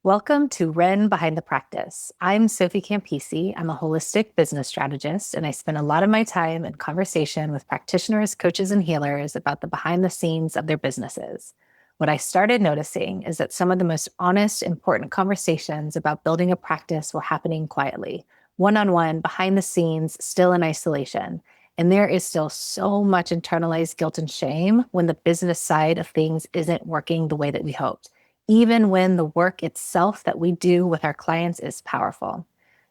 Welcome to Ren Behind the Practice. I'm Sophie Campisi. I'm a holistic business strategist, and I spend a lot of my time in conversation with practitioners, coaches, and healers about the behind the scenes of their businesses. What I started noticing is that some of the most honest, important conversations about building a practice were happening quietly, one-on-one, behind the scenes, still in isolation. And there is still so much internalized guilt and shame when the business side of things isn't working the way that we hoped, even when the work itself that we do with our clients is powerful.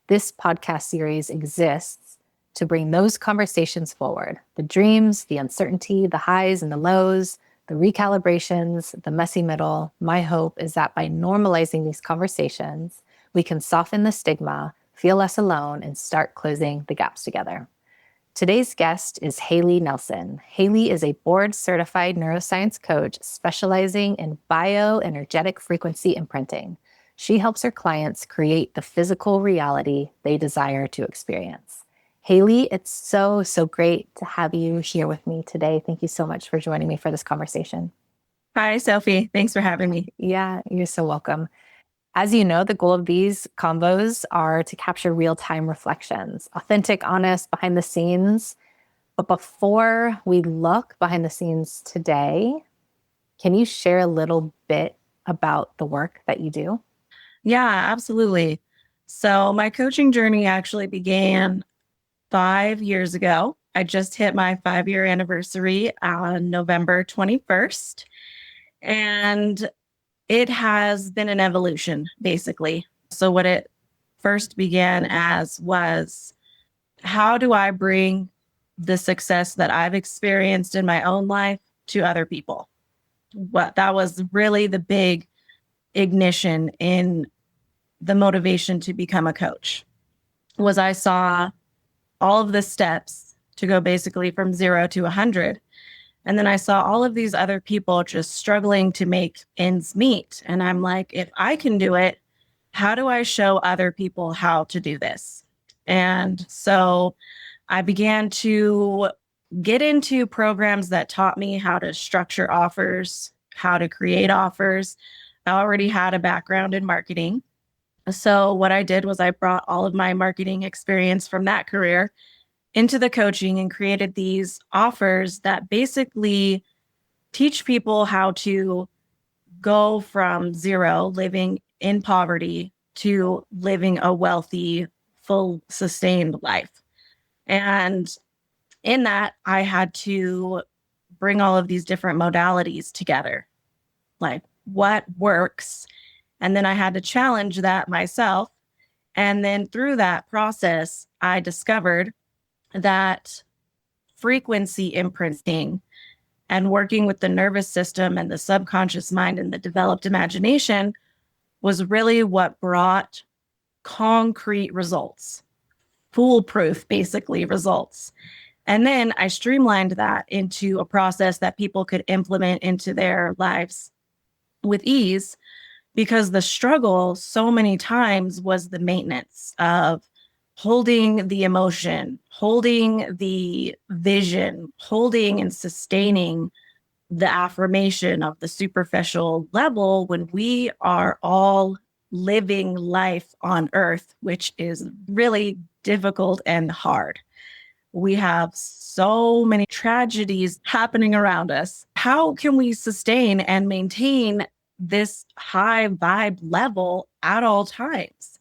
This podcast series exists to bring those conversations forward: the dreams, the uncertainty, the highs and the lows, the recalibrations, the messy middle. My hope is that by normalizing these conversations, we can soften the stigma, feel less alone, and start closing the gaps together. Today's guest is Haley Nelson. Haley is a board-certified neuroscience coach specializing in bioenergetic frequency imprinting. She helps her clients create the physical reality they desire to experience. Haley, it's so great to have you here with me today. Thank you so much for joining me for this conversation. Hi, Sophie. Thanks for having me. Yeah, you're so welcome. As you know, the goal of these combos are to capture real-time reflections, authentic, honest, behind the scenes. But before we look behind the scenes today, can you share a little bit about the work that you do? Yeah, absolutely. So my coaching journey actually began 5 years ago. I just hit my 5-year anniversary on November 21st. And it has been an evolution, basically. So what it first began as was, how do I bring the success that I've experienced in my own life to other people? What that was really the big ignition in the motivation to become a coach. Was I saw all of the steps to go basically from 0 to 100. And then I saw all of these other people just struggling to make ends meet. And I'm like, if I can do it, how do I show other people how to do this? And so I began to get into programs that taught me how to structure offers, how to create offers. I already had a background in marketing. So what I did was I brought all of my marketing experience from that career into the coaching and created these offers that basically teach people how to go from zero, living in poverty, to living a wealthy, full, sustained life. And in that, I had to bring all of these different modalities together, like what works. And then I had to challenge that myself. And then through that process, I discovered that frequency imprinting and working with the nervous system and the subconscious mind and the developed imagination was really what brought concrete results, foolproof, basically, results. And then I streamlined that into a process that people could implement into their lives with ease, because the struggle so many times was the maintenance of holding the emotion, holding the vision, holding and sustaining the affirmation of the superficial level when we are all living life on earth, which is really difficult and hard. We have so many tragedies happening around us. How can we sustain and maintain this high vibe level at all times?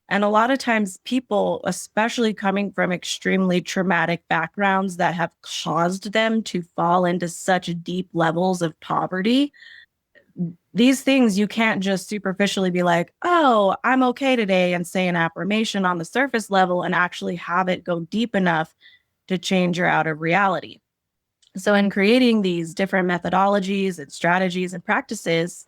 And a lot of times people, especially coming from extremely traumatic backgrounds that have caused them to fall into such deep levels of poverty, these things you can't just superficially be like, oh, I'm okay today, and say an affirmation on the surface level and actually have it go deep enough to change your outer reality. So in creating these different methodologies and strategies and practices,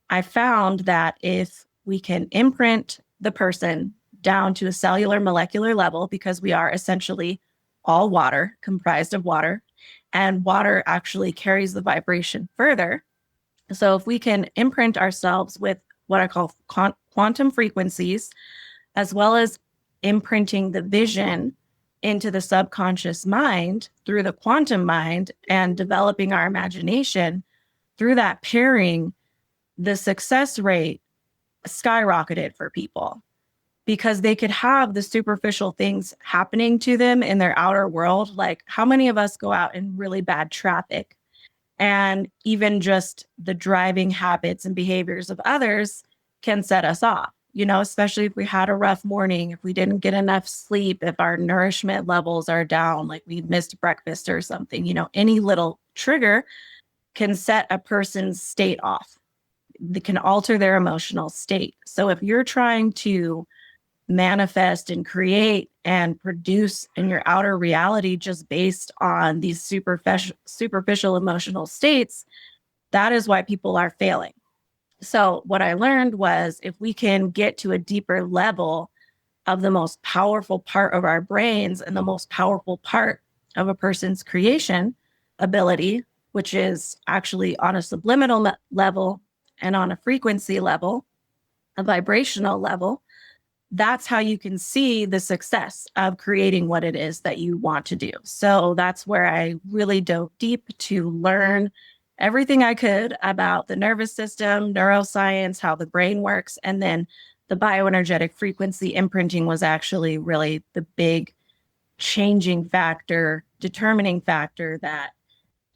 I found that if we can imprint the person down to a cellular molecular level, because we are essentially all water, comprised of water, and water actually carries the vibration further. So if we can imprint ourselves with what I call quantum frequencies, as well as imprinting the vision into the subconscious mind through the quantum mind and developing our imagination, through that pairing, the success rate skyrocketed for people because they could have the superficial things happening to them in their outer world. Like, how many of us go out in really bad traffic? And even just the driving habits and behaviors of others can set us off, especially if we had a rough morning, if we didn't get enough sleep, if our nourishment levels are down, like we missed breakfast or something, any little trigger can set a person's state off. That can alter their emotional state. So if you're trying to manifest and create and produce in your outer reality just based on these superficial emotional states, that is why people are failing. So what I learned was if we can get to a deeper level of the most powerful part of our brains and the most powerful part of a person's creation ability, which is actually on a subliminal level and on a frequency level, a vibrational level, that's how you can see the success of creating what it is that you want to do. So that's where I really dove deep to learn everything I could about the nervous system, neuroscience, how the brain works. And then the bioenergetic frequency imprinting was actually really the big changing factor, determining factor that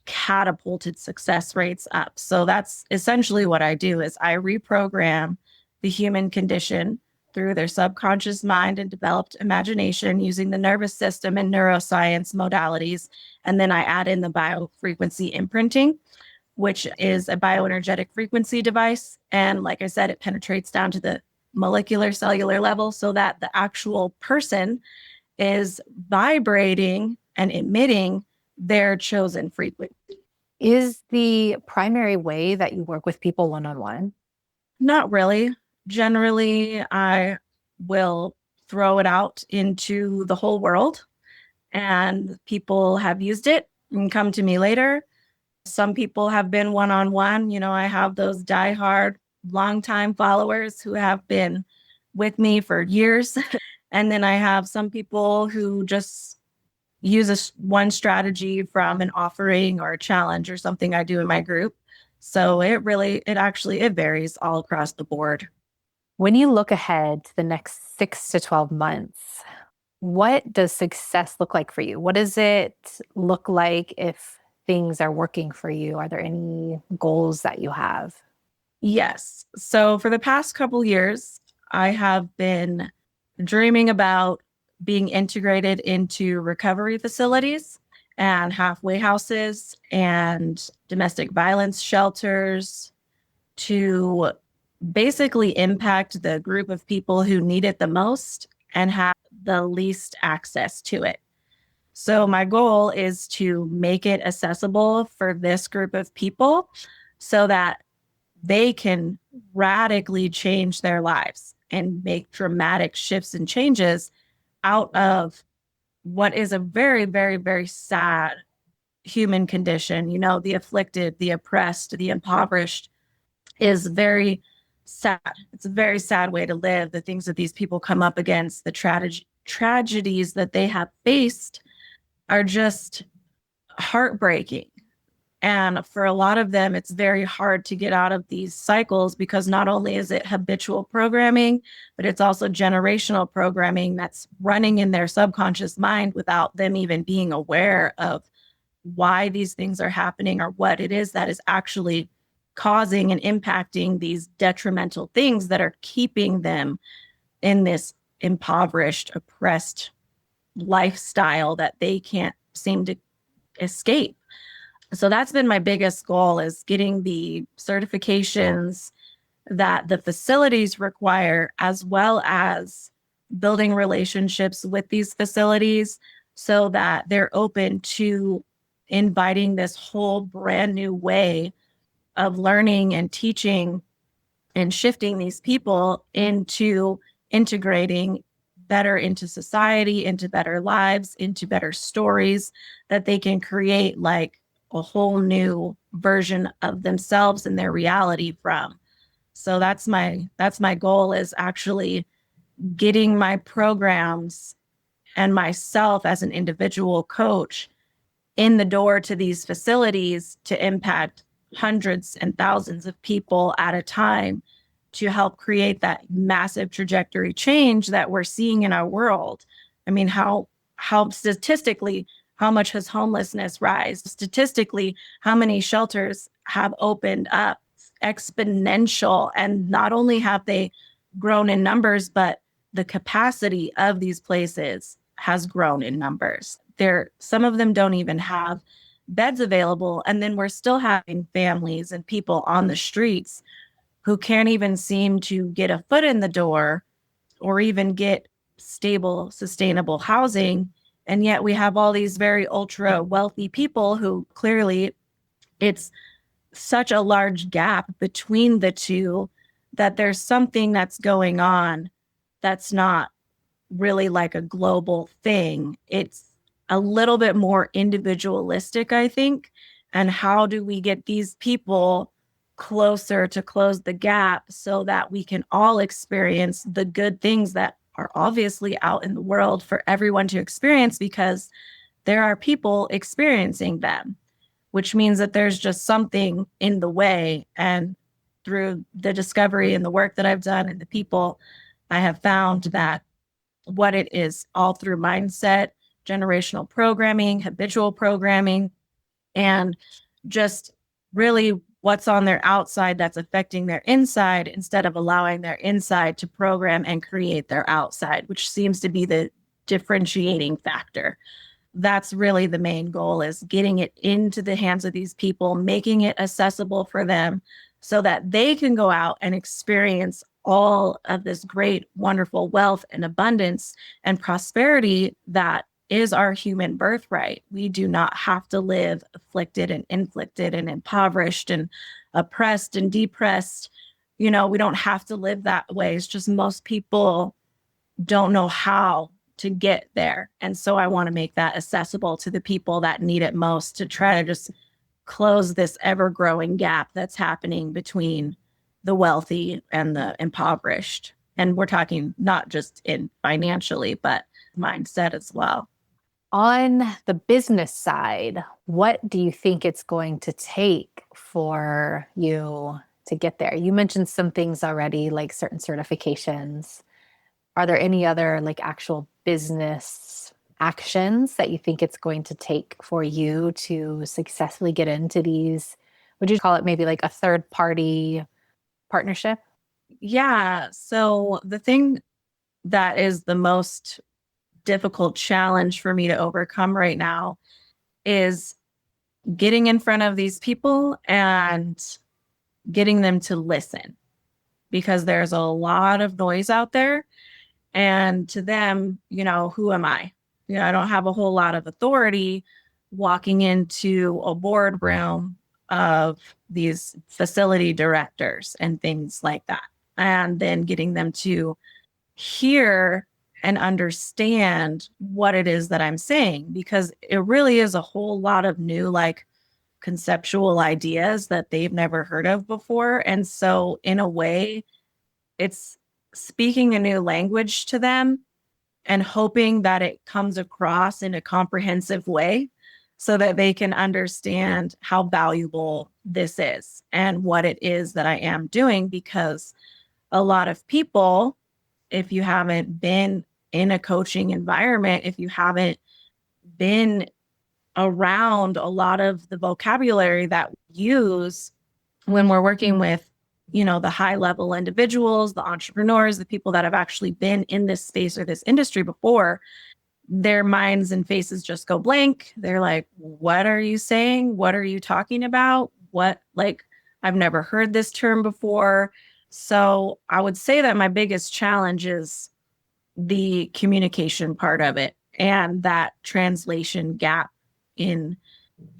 catapulted success rates up. So that's essentially what I do is I reprogram the human condition through their subconscious mind and developed imagination using the nervous system and neuroscience modalities. And then I add in the biofrequency imprinting, which is a bioenergetic frequency device. And like I said, it penetrates down to the molecular cellular level so that the actual person is vibrating and emitting their chosen frequency. Is the primary way that you work with people one-on-one? Not really. Generally, I will throw it out into the whole world, and people have used it and come to me later. Some people have been one-on-one. I have those diehard, longtime followers who have been with me for years. And then I have some people who just use one strategy from an offering or a challenge or something I do in my group. So it varies all across the board. When you look ahead to the next 6 to 12 months, what does success look like for you? What does it look like if things are working for you? Are there any goals that you have? Yes. So for the past couple years, I have been dreaming about being integrated into recovery facilities and halfway houses and domestic violence shelters to basically impact the group of people who need it the most and have the least access to it. So my goal is to make it accessible for this group of people so that they can radically change their lives and make dramatic shifts and changes out of what is a very, very, very sad human condition. The afflicted, the oppressed, the impoverished is very sad. It's a very sad way to live. The things that these people come up against, the tragedies that they have faced are just heartbreaking. And for a lot of them, it's very hard to get out of these cycles because not only is it habitual programming, but it's also generational programming that's running in their subconscious mind without them even being aware of why these things are happening or what it is that is actually causing and impacting these detrimental things that are keeping them in this impoverished, oppressed lifestyle that they can't seem to escape. So that's been my biggest goal is getting the certifications that the facilities require, as well as building relationships with these facilities so that they're open to inviting this whole brand new way of learning and teaching and shifting these people into integrating better into society, into better lives, into better stories that they can create like a whole new version of themselves and their reality from. So that's my goal is actually getting my programs and myself as an individual coach in the door to these facilities to impact hundreds and thousands of people at a time to help create that massive trajectory change that we're seeing in our world. I mean, how statistically, how much has homelessness rise? Statistically, how many shelters have opened up? Exponential. And not only have they grown in numbers, but the capacity of these places has grown in numbers. Some of them don't even have beds available. And then we're still having families and people on the streets who can't even seem to get a foot in the door or even get stable, sustainable housing. And yet we have all these very ultra wealthy people who clearly it's such a large gap between the two that there's something that's going on that's not really like a global thing. It's a little bit more individualistic, I think. And how do we get these people closer to close the gap so that we can all experience the good things that are obviously out in the world for everyone to experience because there are people experiencing them, which means that there's just something in the way. And through the discovery and the work that I've done and the people, I have found that what it is all through mindset, generational programming, habitual programming, and just really what's on their outside that's affecting their inside instead of allowing their inside to program and create their outside, which seems to be the differentiating factor. That's really the main goal, is getting it into the hands of these people, making it accessible for them so that they can go out and experience all of this great, wonderful wealth and abundance and prosperity that is our human birthright. We do not have to live afflicted and inflicted and impoverished and oppressed and depressed. We don't have to live that way. It's just most people don't know how to get there. And so I want to make that accessible to the people that need it most, to try to just close this ever growing gap that's happening between the wealthy and the impoverished. And we're talking not just in financially, but mindset as well. On the business side, what do you think it's going to take for you to get there? You mentioned some things already, like certain certifications. Are there any other like actual business actions that you think it's going to take for you to successfully get into these? Would you call it maybe like a third party partnership? Yeah. So the thing that is the most difficult challenge for me to overcome right now is getting in front of these people and getting them to listen, because there's a lot of noise out there. And to them, who am I? I don't have a whole lot of authority walking into a boardroom of these facility directors and things like that. And then getting them to hear and understand what it is that I'm saying, because it really is a whole lot of new, like, conceptual ideas that they've never heard of before. And so, in a way, it's speaking a new language to them and hoping that it comes across in a comprehensive way so that they can understand how valuable this is and what it is that I am doing. Because a lot of people, if you haven't been in a coaching environment, if you haven't been around a lot of the vocabulary that we use when we're working with, the high level individuals, the entrepreneurs, the people that have actually been in this space or this industry before, their minds and faces just go blank. They're like, what are you saying? What are you talking about? I've never heard this term before. So I would say that my biggest challenge is the communication part of it and that translation gap in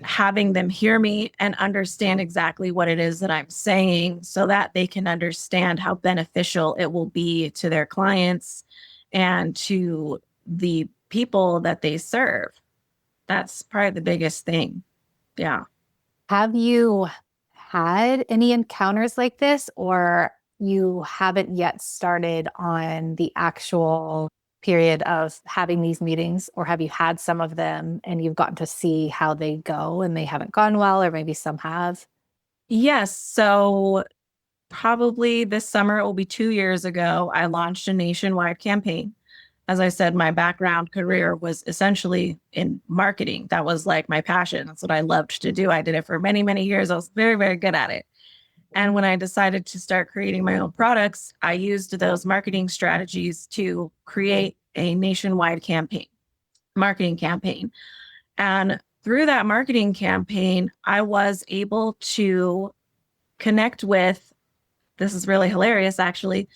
having them hear me and understand exactly what it is that I'm saying so that they can understand how beneficial it will be to their clients and to the people that they serve. That's probably the biggest thing. Yeah. Have you had any encounters like this, or you haven't yet started on the actual period of having these meetings, or have you had some of them and you've gotten to see how they go and they haven't gone well, or maybe some have? Yes. So Probably this summer, it will be 2 years ago, I launched a nationwide campaign. As I said, my background career was essentially in marketing. That was like my passion. That's what I loved to do. I did it for many, many years. I was very, very good at it. And when I decided to start creating my own products, I used those marketing strategies to create a nationwide marketing campaign. And through that marketing campaign, I was able to connect with, this is really hilarious, actually,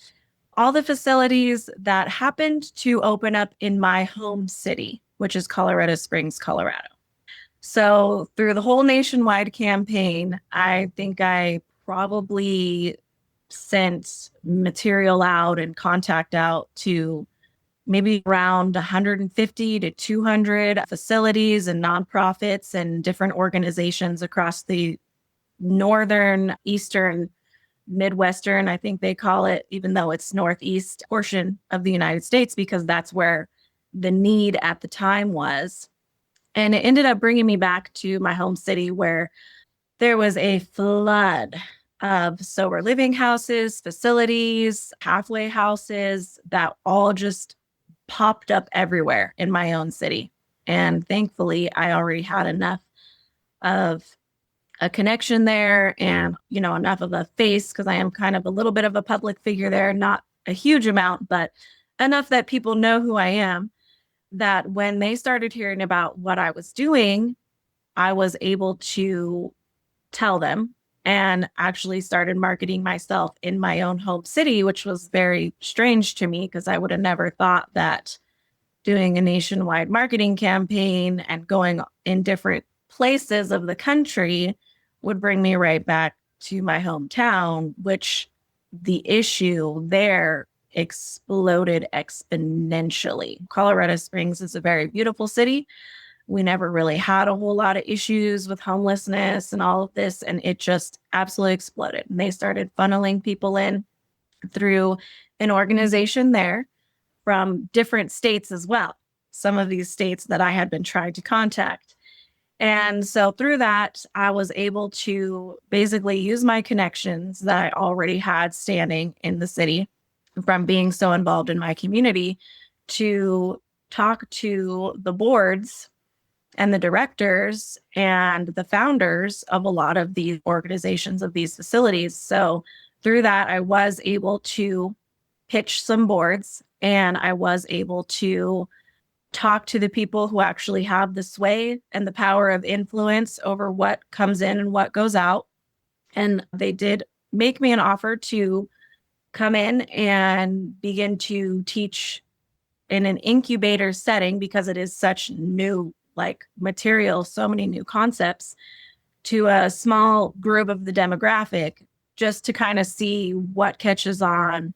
all the facilities that happened to open up in my home city, which is Colorado Springs, Colorado. So through the whole nationwide campaign, I think I probably sent material out and contact out to maybe around 150 to 200 facilities and nonprofits and different organizations across the northern, eastern, Midwestern, I think they call it, even though it's northeast portion of the United States, because that's where the need at the time was. And it ended up bringing me back to my home city where there was a flood of sober living houses, facilities, halfway houses that all just popped up everywhere in my own city. And thankfully, I already had enough of a connection there and, enough of a face because I am kind of a little bit of a public figure there, not a huge amount, but enough that people know who I am, that when they started hearing about what I was doing, I was able to tell them and actually started marketing myself in my own home city, which was very strange to me because I would have never thought that doing a nationwide marketing campaign and going in different places of the country would bring me right back to my hometown, which the issue there exploded exponentially. Colorado Springs is a very beautiful city. We never really had a whole lot of issues with homelessness and all of this, and it just absolutely exploded. And they started funneling people in through an organization there from different states as well. Some of these states that I had been trying to contact. And so through that, I was able to basically use my connections that I already had standing in the city from being so involved in my community to talk to the boards and the directors and the founders of a lot of these organizations of these facilities. So through that, I was able to pitch some boards and I was able to talk to the people who actually have the sway and the power of influence over what comes in and what goes out. And they did make me an offer to come in and begin to teach in an incubator setting because it is such new material, so many new concepts to a small group of the demographic just to kind of see what catches on,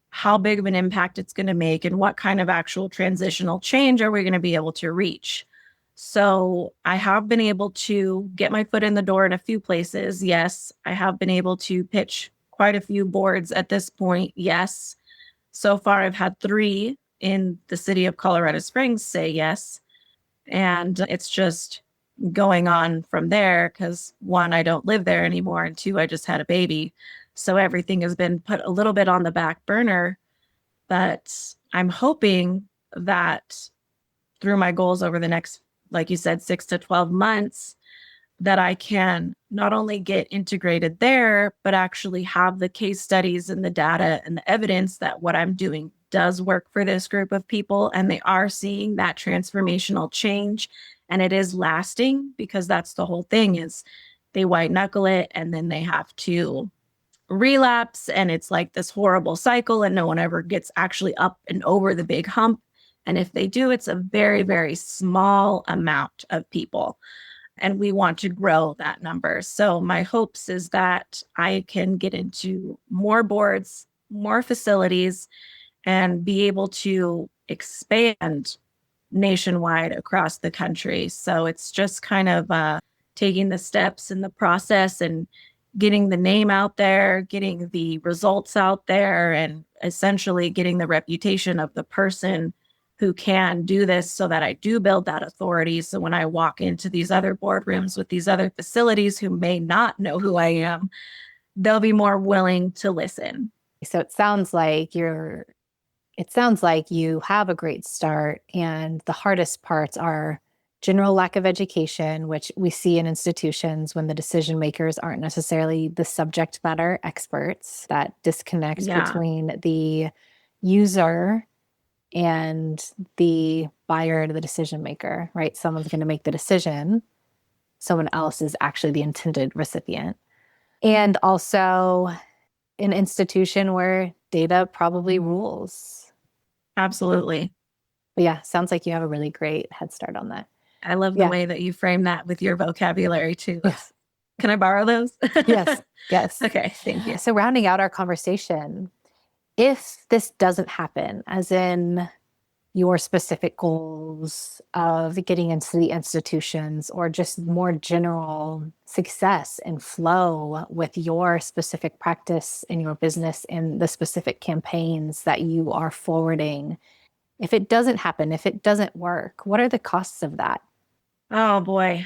how big of an impact it's going to make, and what kind of actual transitional change are we going to be able to reach. So I have been able to get my foot in the door in a few places. Yes, I have been able to pitch quite a few boards at this point. Yes. So far, I've had 3 in the city of Colorado Springs say yes. And it's just going on from there because 1, I don't live there anymore. And 2, I just had a baby. So everything has been put a little bit on the back burner. But I'm hoping that through my goals over the next, like you said, 6 to 12 months, that I can not only get integrated there, but actually have the case studies and the data and the evidence that what I'm doing does work for this group of people. And they are seeing that transformational change. And it is lasting because that's the whole thing is they white knuckle it and then they have to relapse. And it's like this horrible cycle and no one ever gets actually up and over the big hump. And if they do, it's a very, very small amount of people. And we want to grow that number. So my hopes is that I can get into more boards, more facilities, and be able to expand nationwide across the country. So it's just kind of taking the steps in the process and getting the name out there, getting the results out there, and essentially getting the reputation of the person who can do this so that I do build that authority. So when I walk into these other boardrooms with these other facilities who may not know who I am, they'll be more willing to listen. So it sounds like you have a great start, and the hardest parts are general lack of education, which we see in institutions when the decision makers aren't necessarily the subject matter experts, that disconnect Yeah, between the user and the buyer, the decision maker, right? Someone's going to make the decision, someone else is actually the intended recipient. And also an institution where data probably rules. absolutely. But yeah, sounds like you have a really great head start on that. I love the Yeah. way that you frame that with your vocabulary too. Yeah. Can I borrow those? Yes. Yes. Okay, thank you. So rounding out our conversation, if this doesn't happen, as in your specific goals of getting into the institutions or just more general success and flow with your specific practice in your business and the specific campaigns that you are forwarding, if it doesn't happen, if it doesn't work, what are the costs of that? Oh boy,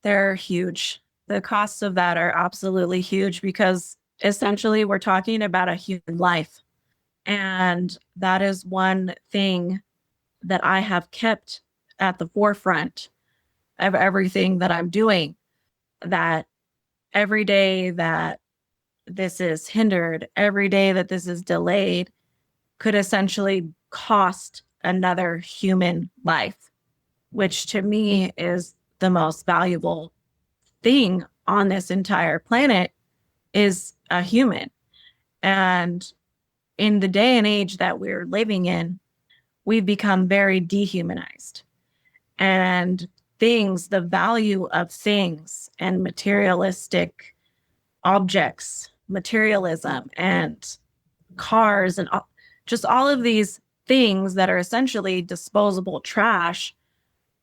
they're huge. The costs of that are absolutely huge because essentially we're talking about a human life. And that is one thing that I have kept at the forefront of everything that I'm doing. That every day that this is hindered, every day that this is delayed, could essentially cost another human life, which to me is the most valuable thing on this entire planet is a human. And in the day and age that we're living in, we've become very dehumanized. And things, the value of things and materialistic objects, materialism and cars and just all of these things that are essentially disposable trash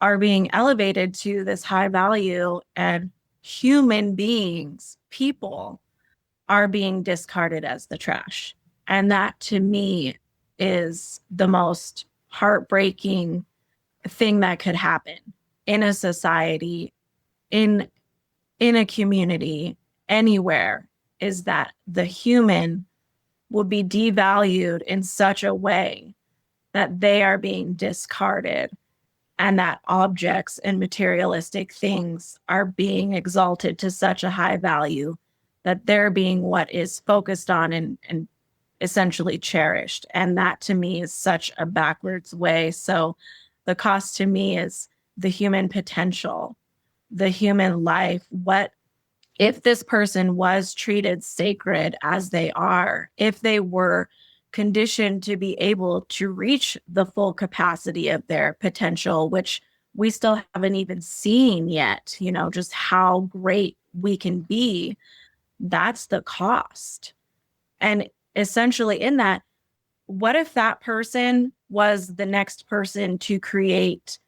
are being elevated to this high value, and human beings, people, are being discarded as the trash. And that to me is the most heartbreaking thing that could happen in a society, in a community, anywhere, is that the human will be devalued in such a way that they are being discarded, and that objects and materialistic things are being exalted to such a high value that they're being what is focused on and essentially cherished. And that to me is such a backwards way. So the cost to me is the human potential, the human life. What if this person was treated sacred as they are, if they were conditioned to be able to reach the full capacity of their potential, which we still haven't even seen yet, just how great we can be, that's the cost. And essentially, in that, what if that person was the next person to create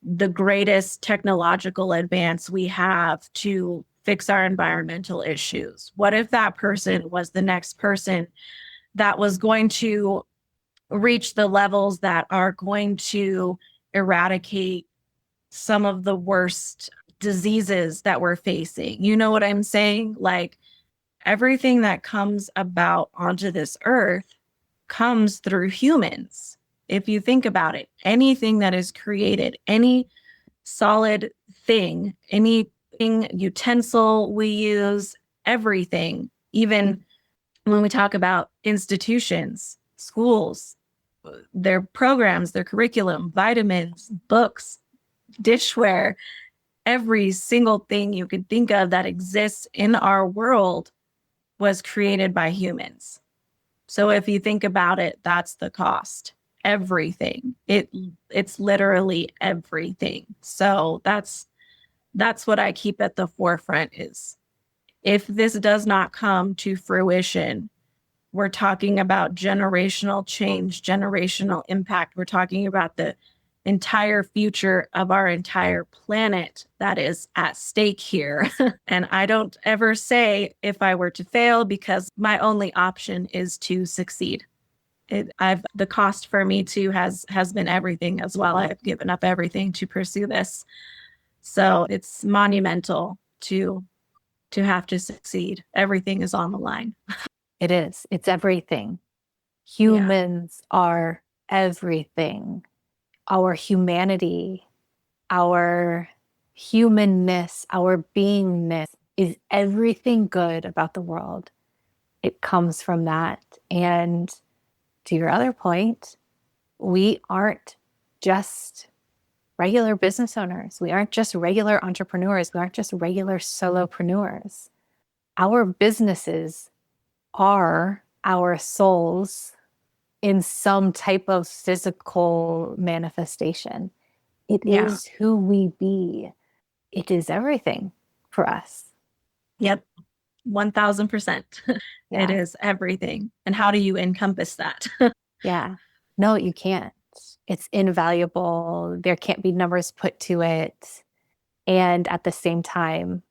the greatest technological advance we have to fix our environmental issues? What if that person was the next person that was going to reach the levels that are going to eradicate some of the worst diseases that we're facing? You know what I'm saying? Like, everything that comes about onto this earth comes through humans. If you think about it, anything that is created, any solid thing, anything utensil we use, everything, even when we talk about institutions, schools, their programs, their curriculum, vitamins, books, dishware, every single thing you could think of that exists in our world was created by humans. So if you think about it, that's the cost. Everything. It's literally everything. So that's what I keep at the forefront is, if this does not come to fruition, we're talking about generational change, generational impact. We're talking about the entire future of our entire planet that is at stake here. And I don't ever say if I were to fail, because my only option is to succeed. The cost for me too has been everything as well. I've given up everything to pursue this. So it's monumental to to have to succeed. Everything is on the line. It is. It's everything. Yeah. Humans are everything. Our humanity, our humanness, our beingness is everything good about the world. It comes from that. And to your other point, we aren't just regular business owners. We aren't just regular entrepreneurs. We aren't just regular solopreneurs. Our businesses are our souls in some type of physical manifestation. It Yeah. is who we be. It is everything for us. Yep. 1000%. It Yeah. is everything. And how do you encompass that? Yeah. No, you can't. It's invaluable. There can't be numbers put to it. And at the same time,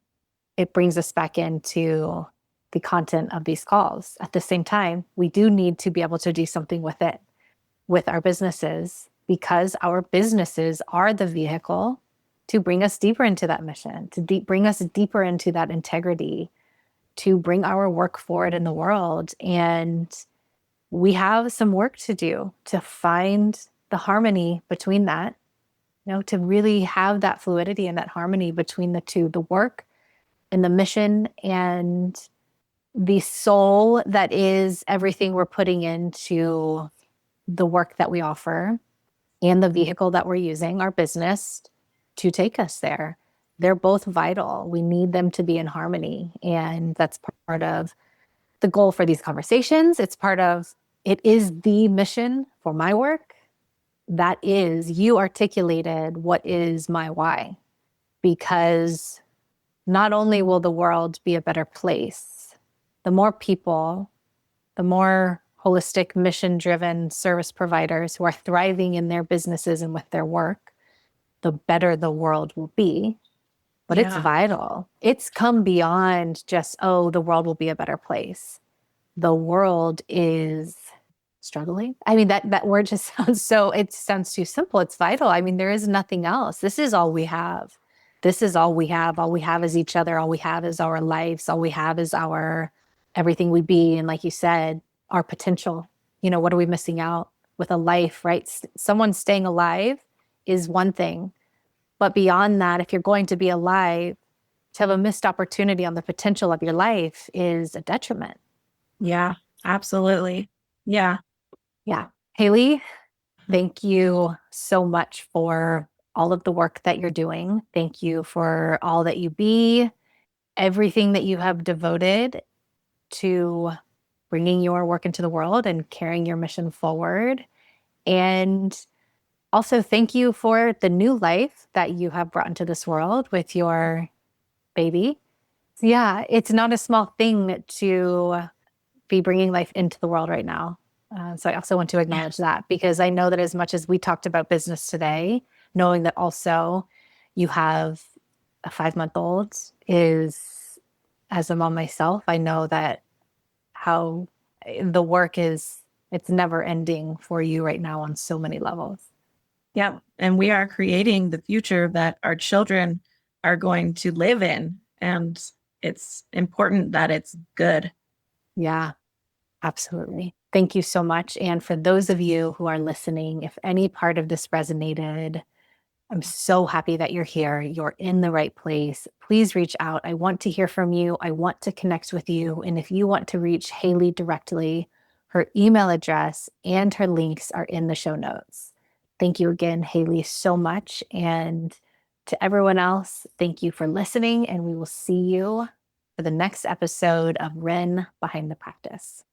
it brings us back into the content of these calls. At the same time, we do need to be able to do something with it, with our businesses, because our businesses are the vehicle to bring us deeper into that mission, to bring us deeper into that integrity, to bring our work forward in the world. And we have some work to do to find the harmony between that, to really have that fluidity and that harmony between the two, the work and the mission and the soul that is everything we're putting into the work that we offer and the vehicle that we're using, our business, to take us there. They're both vital. We need them to be in harmony. And that's part of the goal for these conversations. It is the mission for my work. That is, you articulated what is my why, because not only will the world be a better place, the more people, the more holistic, mission driven service providers who are thriving in their businesses and with their work, the better the world will be. But it's Yeah. vital. It's come beyond just, oh, the world will be a better place. The world is struggling. I mean, that word just it sounds too simple. It's vital. I mean, there is nothing else. This is all we have. This is all we have. All we have is each other. All we have is our lives. All we have is our everything we be. And like you said, our potential. What are we missing out with a life, right? Someone staying alive is one thing. But beyond that, if you're going to be alive, to have a missed opportunity on the potential of your life is a detriment. Yeah. Absolutely. Yeah. Yeah. Haley, thank you so much for all of the work that you're doing. Thank you for all that you be, everything that you have devoted to bringing your work into the world and carrying your mission forward. And also, thank you for the new life that you have brought into this world with your baby. Yeah, it's not a small thing to be bringing life into the world right now. So I also want to Yeah. acknowledge that, because I know that as much as we talked about business today, knowing that also you have a 5-month old is, as a mom myself, I know that how the work it's never ending for you right now on so many levels. Yeah. And we are creating the future that our children are going to live in. And it's important that it's good. Yeah, absolutely. Thank you so much. And for those of you who are listening, if any part of this resonated, I'm so happy that you're here. You're in the right place. Please reach out. I want to hear from you. I want to connect with you. And if you want to reach Haley directly, her email address and her links are in the show notes. Thank you again, Haley, so much. And to everyone else, thank you for listening. And we will see you for the next episode of Ren Behind the Practice.